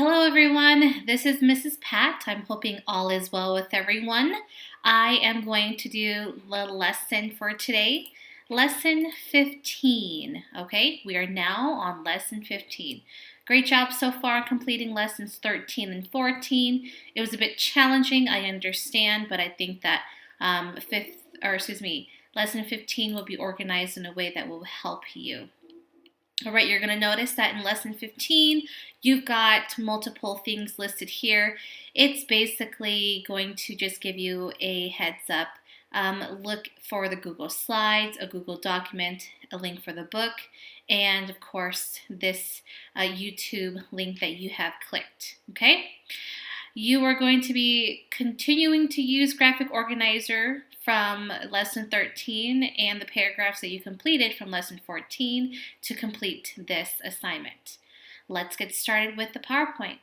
Hello, everyone. This is Mrs. Pat. I'm hoping all is well with everyone. I am going to do the lesson for today. Lesson 15. Okay, we are now on lesson 15. Great job so far completing lessons 13 and 14. It was a bit challenging, I understand, but I think that lesson 15 will be organized in a way that will help you. All right, you're going to notice that in lesson 15, you've got multiple things listed here. It's basically going to just give you a heads up. Look for the Google Slides, a Google document, a link for the book, and of course, this YouTube link that you have clicked, okay? You are going to be continuing to use Graphic Organizer from lesson 13 and the paragraphs that you completed from lesson 14 to complete this assignment. Let's get started with the PowerPoint.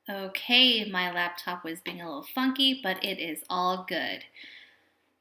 Okay, my laptop was being a little funky, but it is all good.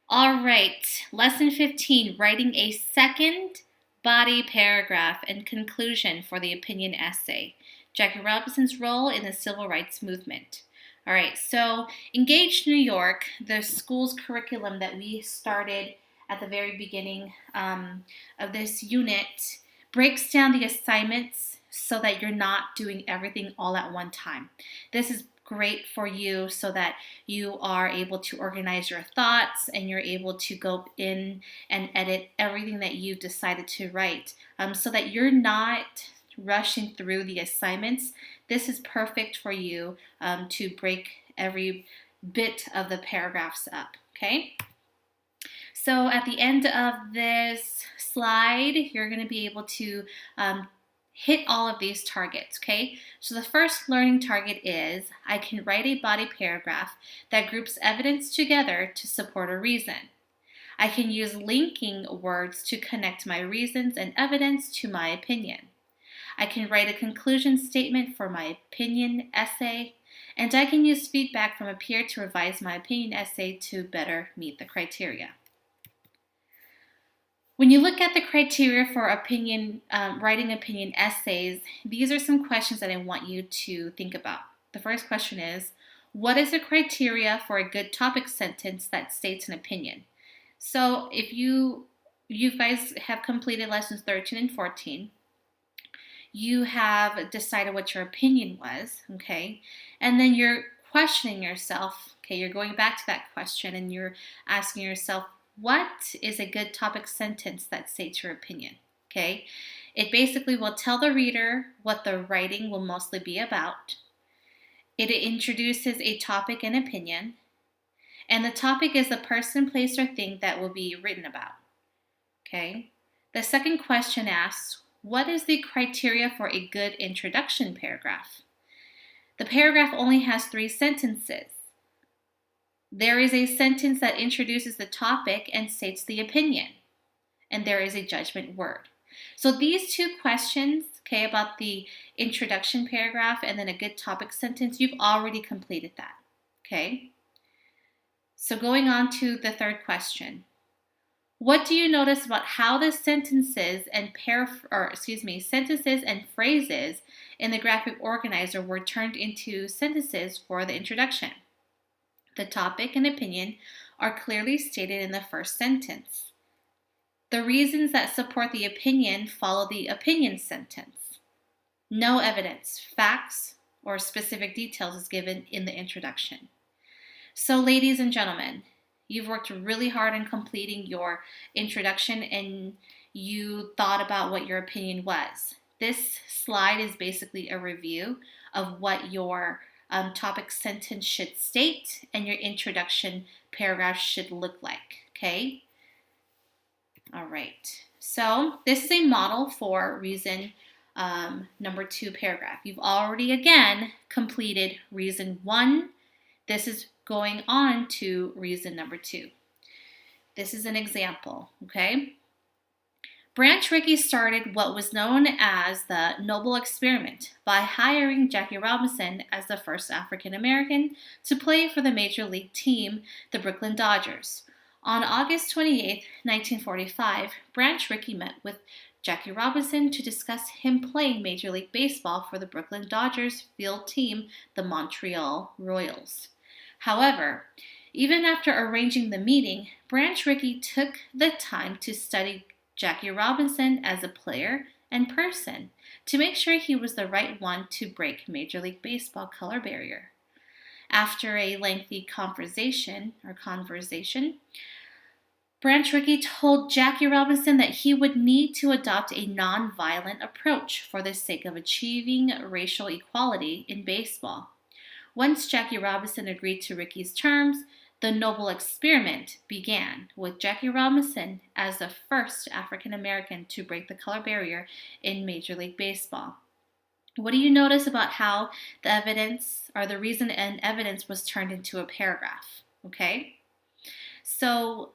All right, lesson 15, writing a second body paragraph and conclusion for the opinion essay. Jackie Robinson's role in the civil rights movement. All right, so Engage New York, the school's curriculum that we started at the very beginning of this unit, breaks down the assignments so that you're not doing everything all at one time. This is great for you so that you are able to organize your thoughts and you're able to go in and edit everything that you've decided to write so that you're not rushing through the assignments. This is perfect for you to break every bit of the paragraphs up, okay? So at the end of this slide, you're going to be able to hit all of these targets, okay? So the first learning target is I can write a body paragraph that groups evidence together to support a reason. I can use linking words to connect my reasons and evidence to my opinion. I can write a conclusion statement for my opinion essay, and I can use feedback from a peer to revise my opinion essay to better meet the criteria. When you look at the criteria for writing opinion essays, these are some questions that I want you to think about. The first question is, what is the criteria for a good topic sentence that states an opinion? So if you guys have completed lessons 13 and 14, you have decided what your opinion was, okay? And then you're questioning yourself, okay? You're going back to that question and you're asking yourself, what is a good topic sentence that states your opinion? Okay, it basically will tell the reader what the writing will mostly be about. It introduces a topic and opinion, and the topic is the person, place, or thing that will be written about. Okay, the second question asks, what is the criteria for a good introduction paragraph? The paragraph only has 3 sentences. There is a sentence that introduces the topic and states the opinion, and there is a judgment word. So these 2 questions, okay, about the introduction paragraph and then a good topic sentence, you've already completed that, okay? So going on to the third question. What do you notice about how the sentences and phrases in the graphic organizer were turned into sentences for the introduction? The topic and opinion are clearly stated in the first sentence. The reasons that support the opinion follow the opinion sentence. No evidence, facts, or specific details is given in the introduction. So, ladies and gentlemen, you've worked really hard on completing your introduction and you thought about what your opinion was. This slide is basically a review of what your topic sentence should state and your introduction paragraph should look like, okay? All right, so this is a model for reason number 2 paragraph. You've already, again, completed reason 1. This is going on to reason number 2. This is an example, okay? Branch Rickey started what was known as the Noble Experiment by hiring Jackie Robinson as the first African American to play for the major league team, the Brooklyn Dodgers. On August 28, 1945, Branch Rickey met with Jackie Robinson to discuss him playing Major League Baseball for the Brooklyn Dodgers field team, the Montreal Royals. However, even after arranging the meeting, Branch Rickey took the time to study Jackie Robinson as a player and person to make sure he was the right one to break Major League Baseball color barrier. After a lengthy conversation, Branch Rickey told Jackie Robinson that he would need to adopt a nonviolent approach for the sake of achieving racial equality in baseball. Once Jackie Robinson agreed to Rickey's terms, the Noble Experiment began, with Jackie Robinson as the first African American to break the color barrier in Major League Baseball. What do you notice about how the evidence, or the reason and evidence, was turned into a paragraph? Okay? So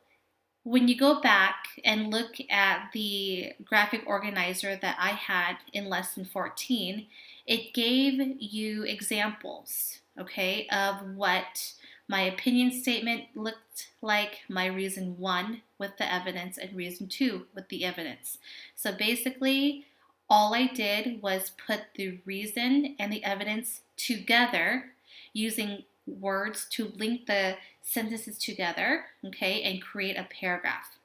when you go back and look at the graphic organizer that I had in lesson 14, it gave you examples, okay, of what my opinion statement looked like, my reason 1 with the evidence, and reason 2 with the evidence. So basically, all I did was put the reason and the evidence together using words to link the sentences together, okay, and create a paragraph.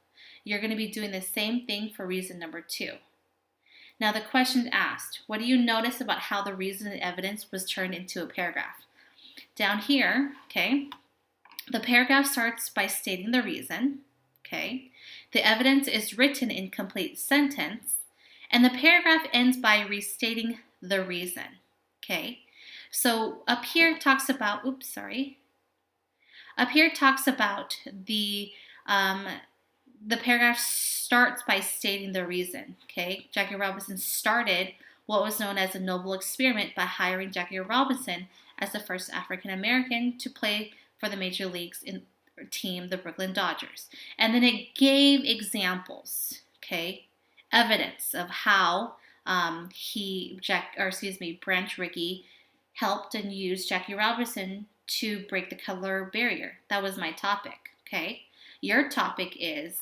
You're going to be doing the same thing for reason number 2. Now the question asked, what do you notice about how the reason and evidence was turned into a paragraph? Down here, okay, the paragraph starts by stating the reason, okay, the evidence is written in complete sentence, and the paragraph ends by restating the reason, okay. So up here talks about, the paragraph starts by stating the reason, okay. Jackie Robinson started what was known as the Noble Experiment by hiring Jackie Robinson as the first African American to play for the major leagues team, the Brooklyn Dodgers. And then it gave examples, okay, evidence of how Branch Rickey helped and used Jackie Robinson to break the color barrier. That was my topic, okay? Your topic is,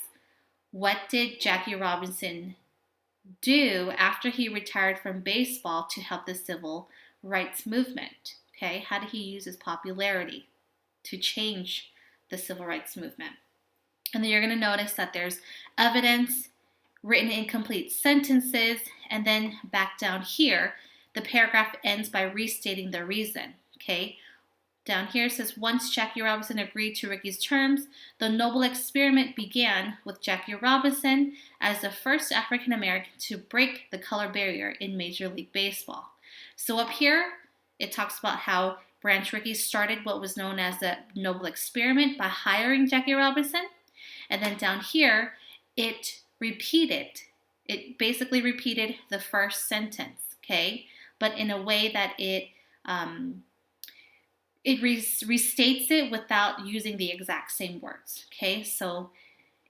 what did Jackie Robinson do after he retired from baseball to help the civil rights movement? Okay, how did he use his popularity to change the civil rights movement? And then you're going to notice that there's evidence written in complete sentences, and then back down here, the paragraph ends by restating the reason, okay? Down here it says, once Jackie Robinson agreed to Rickey's terms, the Noble Experiment began with Jackie Robinson as the first African American to break the color barrier in Major League Baseball. So up here, it talks about how Branch Rickey started what was known as the Noble Experiment by hiring Jackie Robinson. And then down here, it basically repeated the first sentence, okay? But in a way that it restates it without using the exact same words, okay? So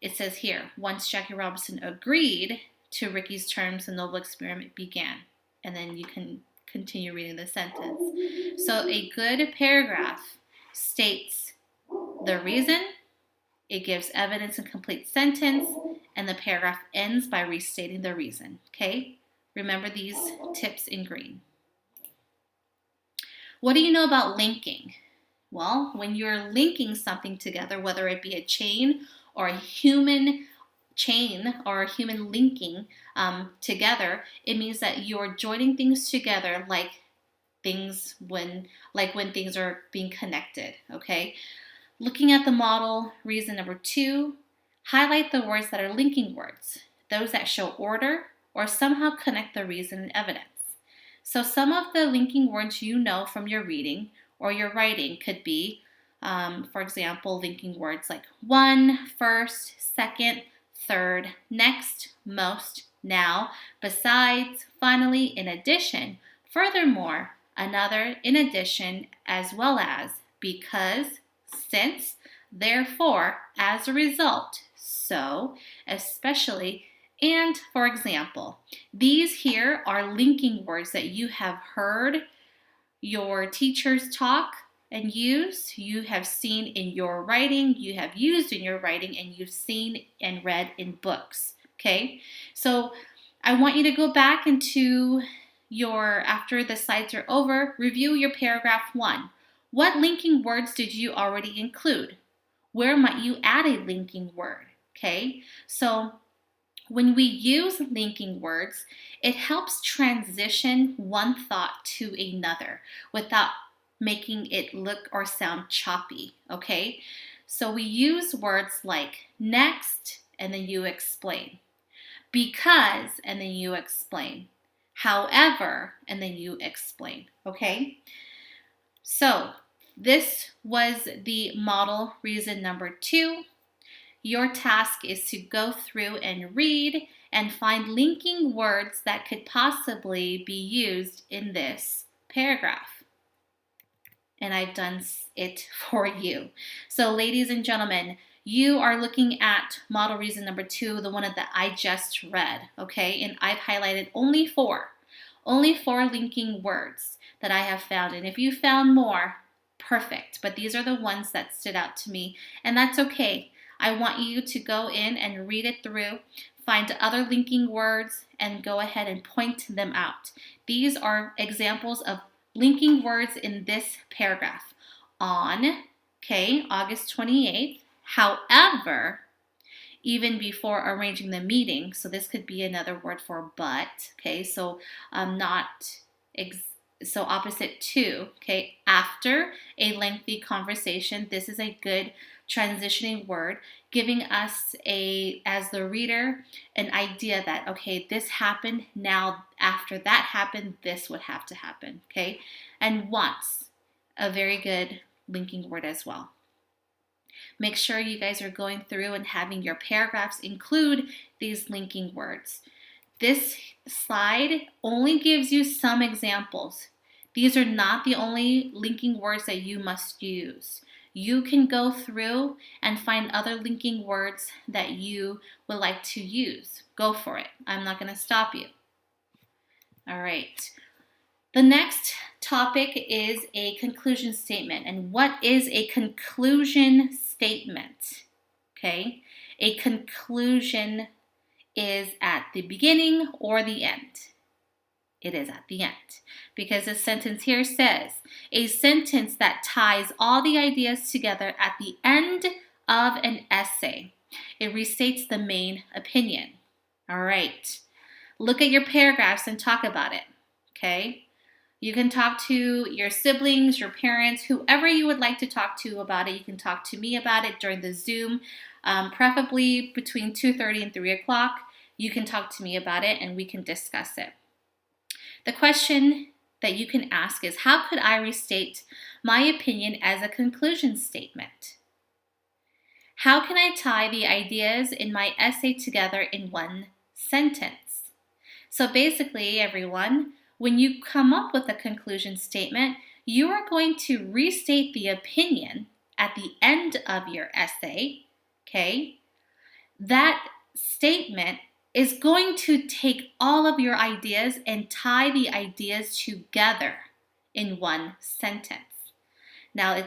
it says here, once Jackie Robinson agreed to Rickey's terms, the Noble Experiment began. And then you can continue reading the sentence. So a good paragraph states the reason, it gives evidence in complete sentence, and the paragraph ends by restating the reason, okay? Remember these tips in green. What do you know about linking? Well, when you're linking something together, whether it be a chain or a human chain or human linking together, it means that you're joining things together like when things are being connected, okay? Looking at the model, reason number 2, highlight the words that are linking words, those that show order or somehow connect the reason and evidence. So some of the linking words you know from your reading or your writing could be, for example, linking words like one, first, second, third, next, most, now, besides, finally, in addition, furthermore, another, in addition, as well as, because, since, therefore, as a result, so, especially, And for example, these here are linking words that you have heard your teachers talk and use, you have seen in your writing, you have used in your writing, and you've seen and read in books. Okay, so I want you to go back into after the slides are over, review your paragraph 1. What linking words did you already include? Where might you add a linking word? Okay, so when we use linking words, it helps transition one thought to another without making it look or sound choppy, okay? So we use words like next, and then you explain. Because, and then you explain. However, and then you explain, okay? So this was the model reason number 2. Your task is to go through and read and find linking words that could possibly be used in this paragraph. And I've done it for you. So ladies and gentlemen, you are looking at model reason number 2, the one that I just read, okay? And I've highlighted only 4 linking words that I have found. And if you found more, perfect. But these are the ones that stood out to me, and that's okay. I want you to go in and read it through, find other linking words, and go ahead and point them out. These are examples of linking words in this paragraph. On, okay, August 28th. However, even before arranging the meeting, so this could be another word for but, okay, so so opposite to, okay, after a lengthy conversation, this is a good transitioning word, giving us as the reader, an idea that, okay, this happened, now after that happened, this would have to happen, okay? And once, a very good linking word as well. Make sure you guys are going through and having your paragraphs include these linking words. This slide only gives you some examples. These are not the only linking words that you must use. You can go through and find other linking words that you would like to use. Go for it. I'm not going to stop you. All right. The next topic is a conclusion statement. And what is a conclusion statement? Okay. A conclusion is at the beginning or the end. It is at the end, because the sentence here says, a sentence that ties all the ideas together at the end of an essay. It restates the main opinion. All right. Look at your paragraphs and talk about it, okay? You can talk to your siblings, your parents, whoever you would like to talk to about it. You can talk to me about it during the Zoom, preferably between 2:30 and 3 o'clock. You can talk to me about it and we can discuss it. The question that you can ask is, how could I restate my opinion as a conclusion statement? How can I tie the ideas in my essay together in one sentence? So basically, everyone, when you come up with a conclusion statement, you are going to restate the opinion at the end of your essay, okay? That statement is going to take all of your ideas and tie the ideas together in one sentence. Now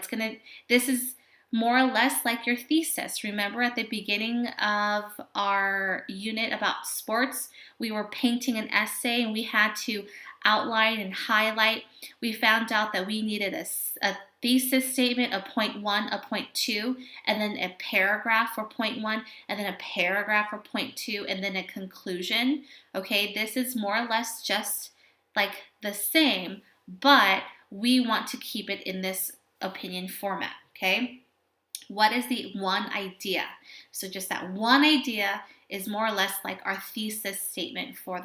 this is more or less like your thesis. Remember at the beginning of our unit about sports, we were painting an essay and we had to outline and highlight. We found out that we needed a thesis statement, a point 1, a point 2, and then a paragraph for point 1, and then a paragraph for point 2, and then a conclusion. Okay, this is more or less just like the same, but we want to keep it in this opinion format, okay? What is the one idea? So just that one idea is more or less like our thesis statement for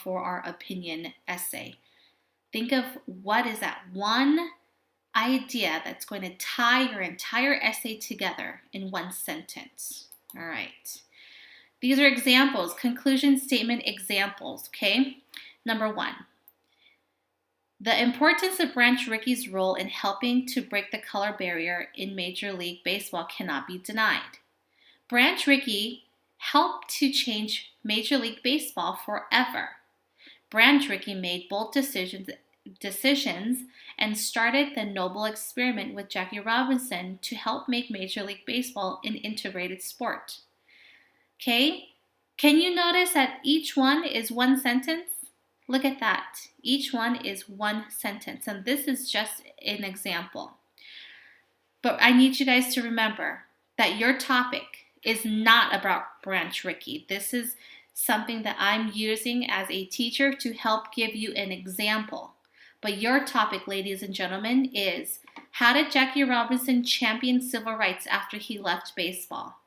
for our opinion essay. Think of what is that one idea that's going to tie your entire essay together in one sentence. All right. These are examples, conclusion statement examples, okay? Number 1. The importance of Branch Rickey's role in helping to break the color barrier in Major League Baseball cannot be denied. Branch Rickey helped to change Major League Baseball forever. Branch Rickey made bold decisions and started the noble experiment with Jackie Robinson to help make Major League Baseball an integrated sport. Okay? Can you notice that each one is one sentence? Look at that. Each one is one sentence, and this is just an example. But I need you guys to remember that your topic is not about Branch Rickey. This is something that I'm using as a teacher to help give you an example. But your topic, ladies and gentlemen, is how did Jackie Robinson champion civil rights after he left baseball?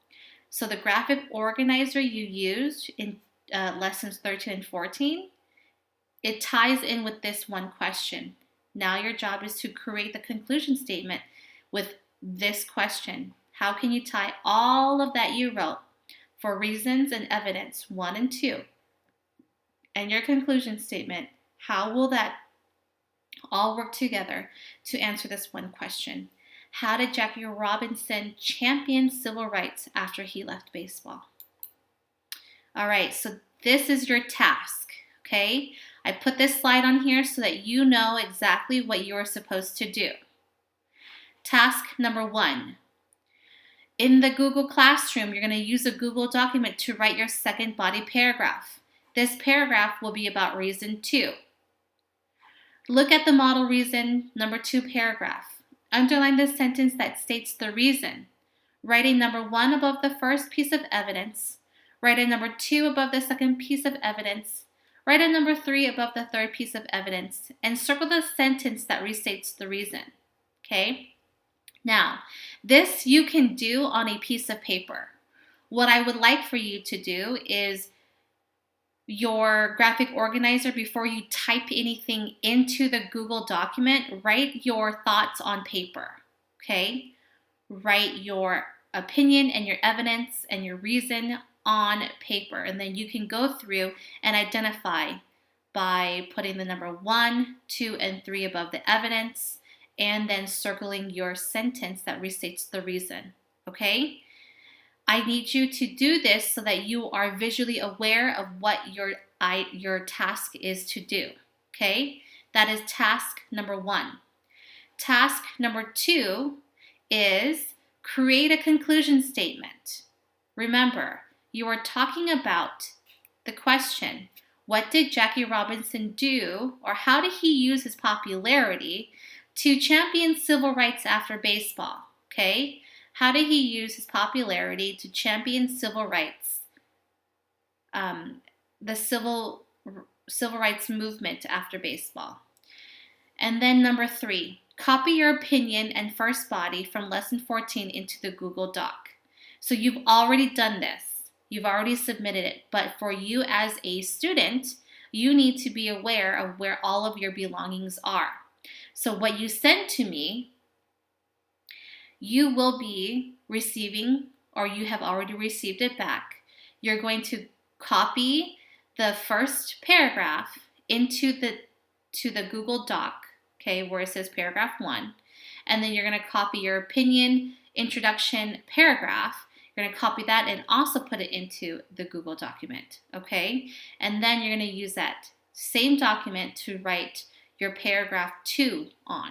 So the graphic organizer you used in lessons 13 and 14, it ties in with this one question. Now your job is to create the conclusion statement with this question. How can you tie all of that you wrote for reasons and evidence 1 and 2 and your conclusion statement? How will that all work together to answer this one question? How did Jackie Robinson champion civil rights after he left baseball? All right, so this is your task, okay? I put this slide on here so that you know exactly what you're supposed to do. Task number 1. In the Google Classroom, you're going to use a Google document to write your second body paragraph. This paragraph will be about reason 2. Look at the model reason number 2 paragraph. Underline the sentence that states the reason. Write a number 1 above the first piece of evidence. Write a number 2 above the second piece of evidence. Write a number 3 above the third piece of evidence. And circle the sentence that restates the reason. Okay? Now, this you can do on a piece of paper. What I would like for you to do is your graphic organizer, before you type anything into the Google document, write your thoughts on paper, okay? Write your opinion and your evidence and your reason on paper, and then you can go through and identify by putting the number 1, 2, and 3 above the evidence, and then circling your sentence that restates the reason, okay? I need you to do this so that you are visually aware of what your task is to do, okay? That is task number 1. Task number 2 is create a conclusion statement. Remember, you are talking about the question, what did Jackie Robinson do, or how did he use his popularity to champion civil rights after baseball, okay? How did he use his popularity to champion civil rights, the civil rights movement after baseball? And then number 3, copy your opinion and first body from lesson 14 into the Google Doc. So you've already done this. You've already submitted it. But for you as a student, you need to be aware of where all of your belongings are. So what you send to me, you will be receiving, or you have already received it back. You're going to copy the first paragraph into the Google Doc, okay, where it says paragraph 1, and then you're going to copy your opinion, introduction paragraph. You're going to copy that and also put it into the Google document, okay? And then you're going to use that same document to write your paragraph 2 on.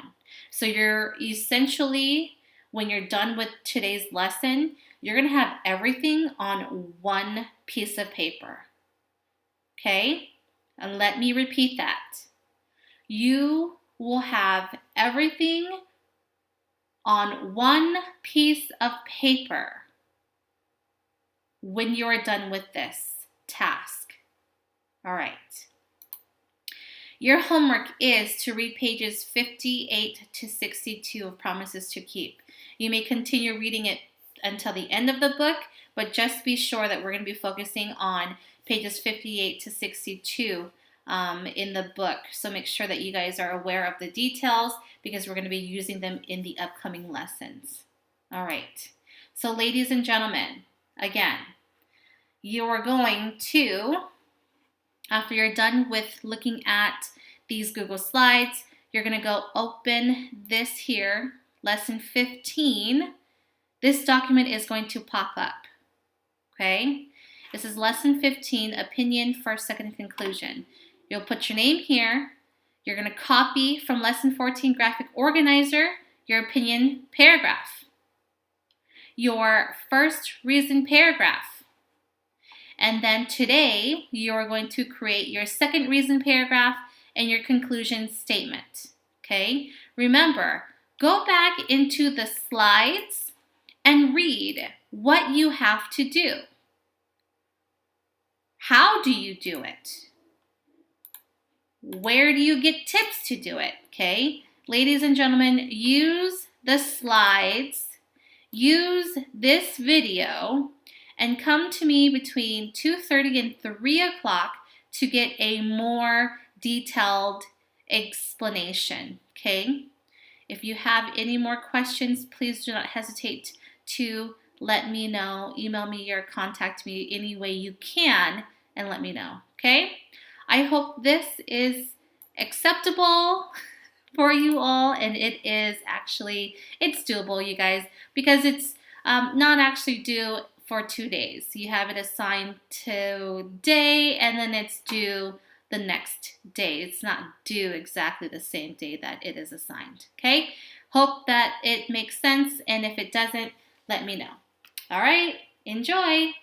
So you're essentially, when you're done with today's lesson, you're going to have everything on one piece of paper. Okay? And let me repeat that. You will have everything on one piece of paper when you're done with this task. All right. Your homework is to read pages 58 to 62 of Promises to Keep. You may continue reading it until the end of the book, but just be sure that we're going to be focusing on pages 58 to 62 in the book. So make sure that you guys are aware of the details because we're going to be using them in the upcoming lessons. All right. So ladies and gentlemen, again, you are going to, after you're done with looking at these Google Slides, you're going to go open this here, lesson 15. This document is going to pop up, okay? This is lesson 15, opinion, first, second, conclusion. You'll put your name here. You're going to copy from lesson 14, graphic organizer, your opinion paragraph, your first reason paragraph. And then today, you're going to create your second reason paragraph and your conclusion statement. Okay? Remember, go back into the slides and read what you have to do. How do you do it? Where do you get tips to do it? Okay? Ladies and gentlemen, use the slides, use this video, and come to me between 2:30 and 3 o'clock to get a more detailed explanation, okay? If you have any more questions, please do not hesitate to let me know. Email me or contact me any way you can and let me know, okay? I hope this is acceptable for you all, and it is actually, it's doable, you guys, because it's not actually due for 2 days. You have it assigned today, and then it's due the next day. It's not due exactly the same day that it is assigned, okay? Hope that it makes sense, and if it doesn't, let me know. All right, enjoy.